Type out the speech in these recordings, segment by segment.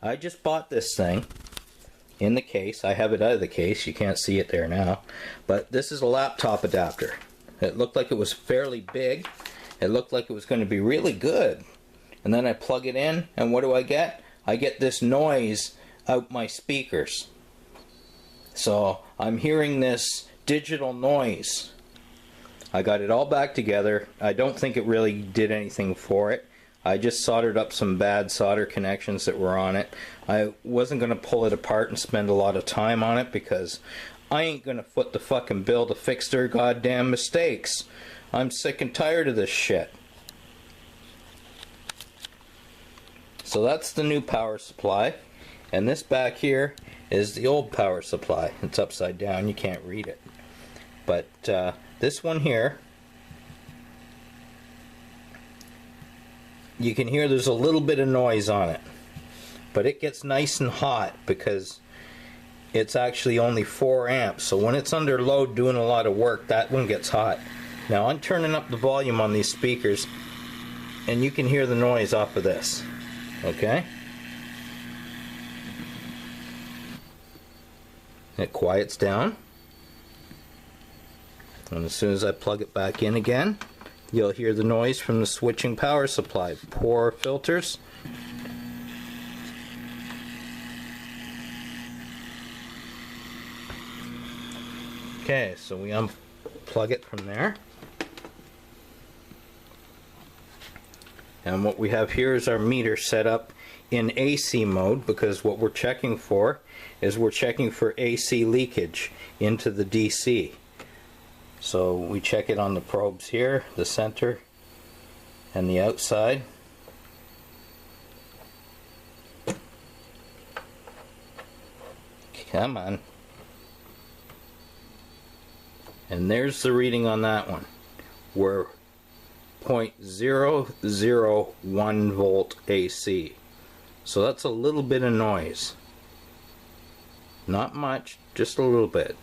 I just bought this thing in the case. I have it out of the case. You can't see it there now. But this is a laptop adapter. It looked like it was fairly big. It looked like it was going to be really good. And then I plug it in, and what do I get? I get this noise out my speakers. So I'm hearing this digital noise. I got it all back together. I don't think it really did anything for it. I just soldered up some bad solder connections that were on it. I wasn't going to pull it apart and spend a lot of time on it because I ain't going to foot the fucking bill to fix their goddamn mistakes. I'm sick and tired of this shit. So that's the new power supply. And this back here is the old power supply. It's upside down, you can't read it. But this one here, you can hear there's a little bit of noise on it. But it gets nice and hot because it's actually only 4 amps. So when it's under load doing a lot of work, that one gets hot. Now I'm turning up the volume on these speakers and you can hear the noise off of this. Okay? It quiets down. And as soon as I plug it back in again, you'll hear the noise from the switching power supply. Poor filters. Okay, so we unplug it from there. And what we have here is our meter set up in AC mode, because what we're checking for is we're checking for AC leakage into the DC. So we check it on the probes here, the center and the outside. Come on. And there's the reading on that one. We're 0.001 volt AC. So that's a little bit of noise. Not much, just a little bit.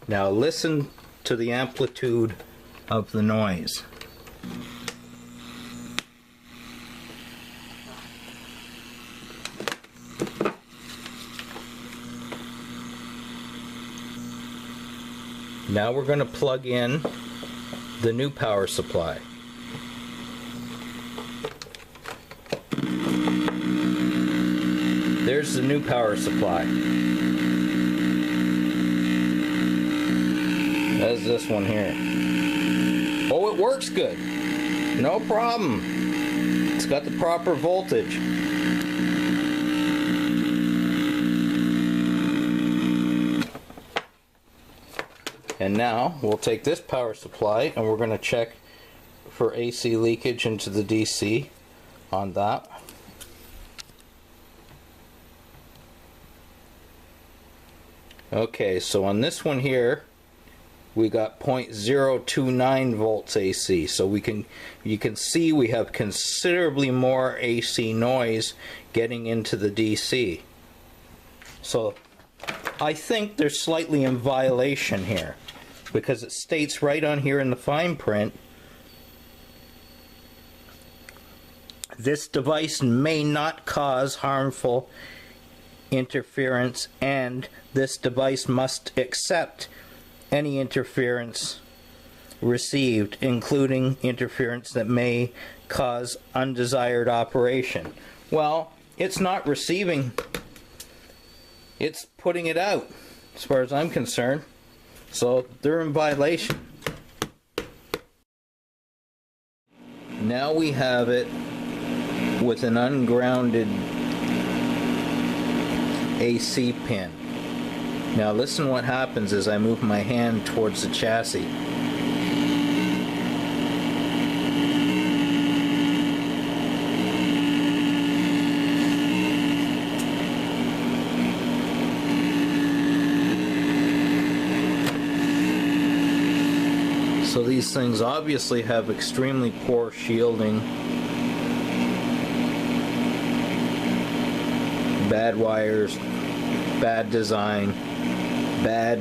Now listen to the amplitude of the noise. Now we're going to plug in the new power supply. There's the new power supply. That's this one here. Oh, it works good. No problem. It's got the proper voltage. And now we'll take this power supply and we're going to check for AC leakage into the DC on that. Okay, so on this one here we got 0.029 volts AC. So you can see we have considerably more AC noise getting into the DC. So I think they're slightly in violation here, because it states right on here in the fine print, this device may not cause harmful interference, and this device must accept any interference received, including interference that may cause undesired operation. Well, it's not receiving, it's putting it out, as far as I'm concerned. So they're in violation. Now we have it with an ungrounded AC pin. Now listen what happens as I move my hand towards the chassis. So these things obviously have extremely poor shielding, bad wires, bad design, bad.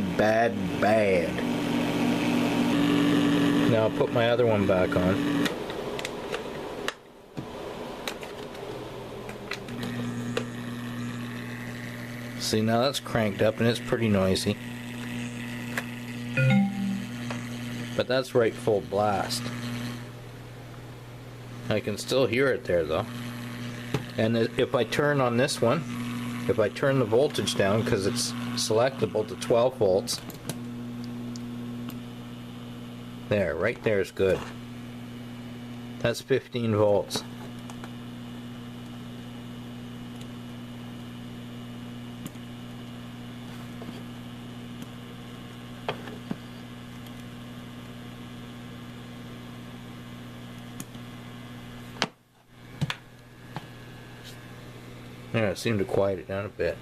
Now I'll put my other one back on. See, now that's cranked up and it's pretty noisy. But that's right full blast. I can still hear it there though. And if I turn on this one, if I turn the voltage down, because it's selectable to 12 volts, there, right there is good. That's 15 volts. Yeah, it seemed to quiet it down a bit.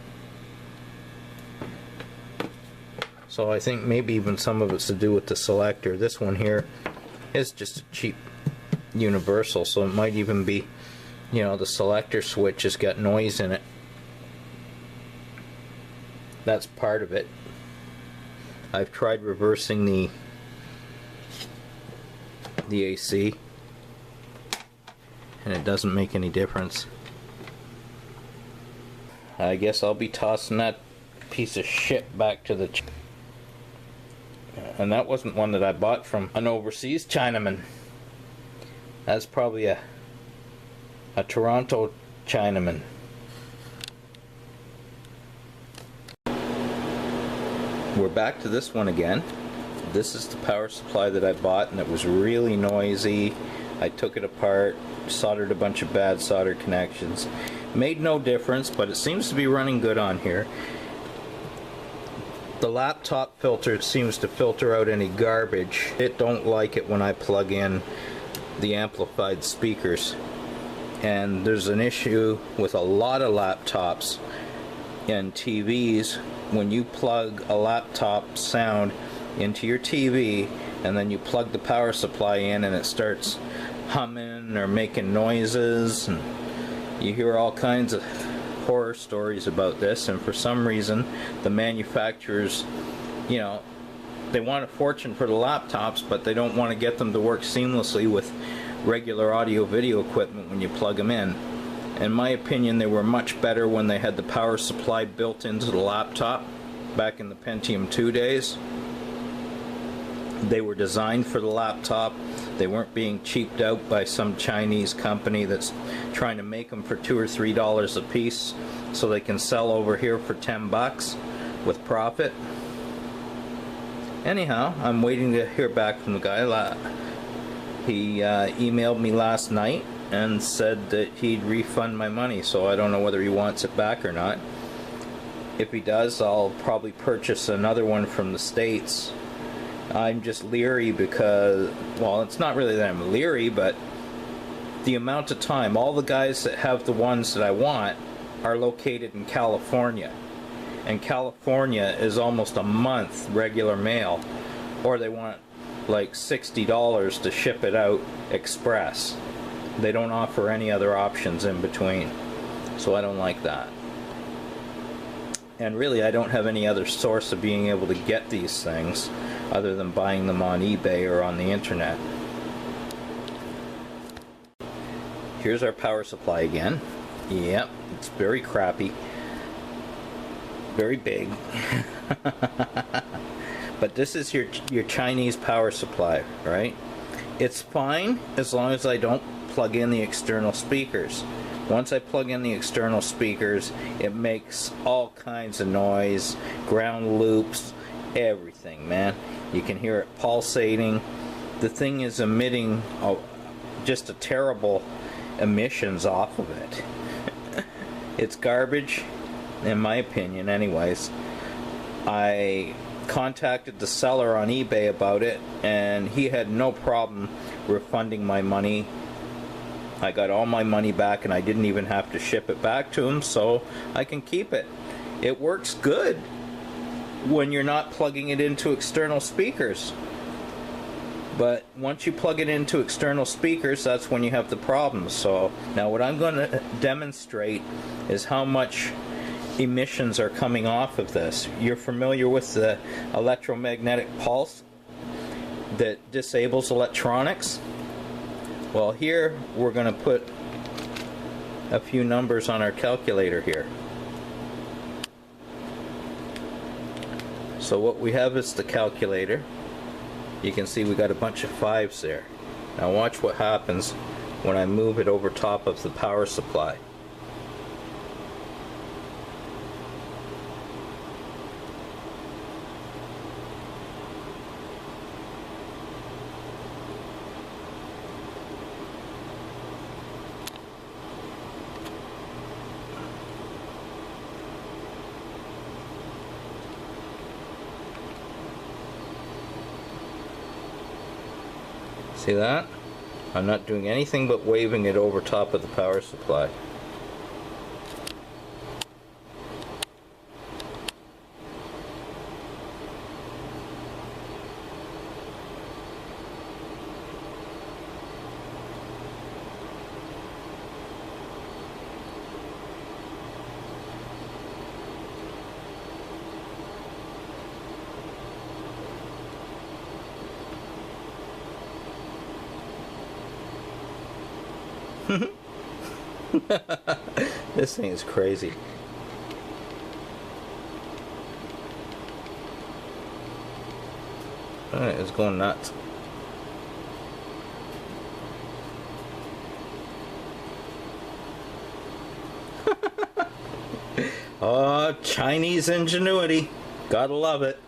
So I think maybe even some of it's to do with the selector. This one here is just a cheap universal, so it might even be, you know, the selector switch has got noise in it. That's part of it. I've tried reversing the AC, and it doesn't make any difference. I guess I'll be tossing that piece of shit back to the and that wasn't one that I bought from an overseas Chinaman. That's probably a Toronto Chinaman. We're back to this one again. This is the power supply that I bought, and it was really noisy. I took it apart, soldered a bunch of bad solder connections. Made no difference, but it seems to be running good on here. The laptop filter seems to filter out any garbage. It don't like it when I plug in the amplified speakers. And there's an issue with a lot of laptops and TVs. When you plug a laptop sound into your TV and then you plug the power supply in and it starts humming or making noises, and you hear all kinds of horror stories about this, and for some reason the manufacturers, you know, they want a fortune for the laptops, but they don't want to get them to work seamlessly with regular audio video equipment when you plug them in. In my opinion, they were much better when they had the power supply built into the laptop back in the Pentium 2 days. They were designed for the laptop. They weren't being cheaped out by some Chinese company that's trying to make them for $2 or $3 a piece so they can sell over here for 10 bucks with profit. Anyhow, I'm waiting to hear back from the guy. He emailed me last night and said that he'd refund my money, so I don't know whether he wants it back or not. If he does, I'll probably purchase another one from the States. I'm just leery because, well, it's not really that I'm leery, but the amount of time, all the guys that have the ones that I want are located in California, and California is almost a month regular mail, or they want like $60 to ship it out express. They don't offer any other options in between, so I don't like that. And really, I don't have any other source of being able to get these things other than buying them on eBay or on the internet. Here's our power supply again. Yep, it's very crappy. Very big. But this is your Chinese power supply, right? It's fine as long as I don't plug in the external speakers. Once I plug in the external speakers, it makes all kinds of noise, ground loops, everything, man. You can hear it pulsating. The thing is emitting just a terrible emissions off of it. It's garbage, in my opinion, anyways. I contacted the seller on eBay about it, and he had no problem refunding my money. I got all my money back, and I didn't even have to ship it back to him, so I can keep it. It works good when you're not plugging it into external speakers. But once you plug it into external speakers, that's when you have the problems. So now what I'm going to demonstrate is how much emissions are coming off of this. You're familiar with the electromagnetic pulse? that disables electronics. Well, here we're going to put a few numbers on our calculator here. So what we have is the calculator. You can see we got a bunch of 5s there. Now watch what happens when I move it over top of the power supply. See that? I'm not doing anything but waving it over top of the power supply. This thing is crazy. It's going nuts. Oh, Chinese ingenuity. Gotta love it.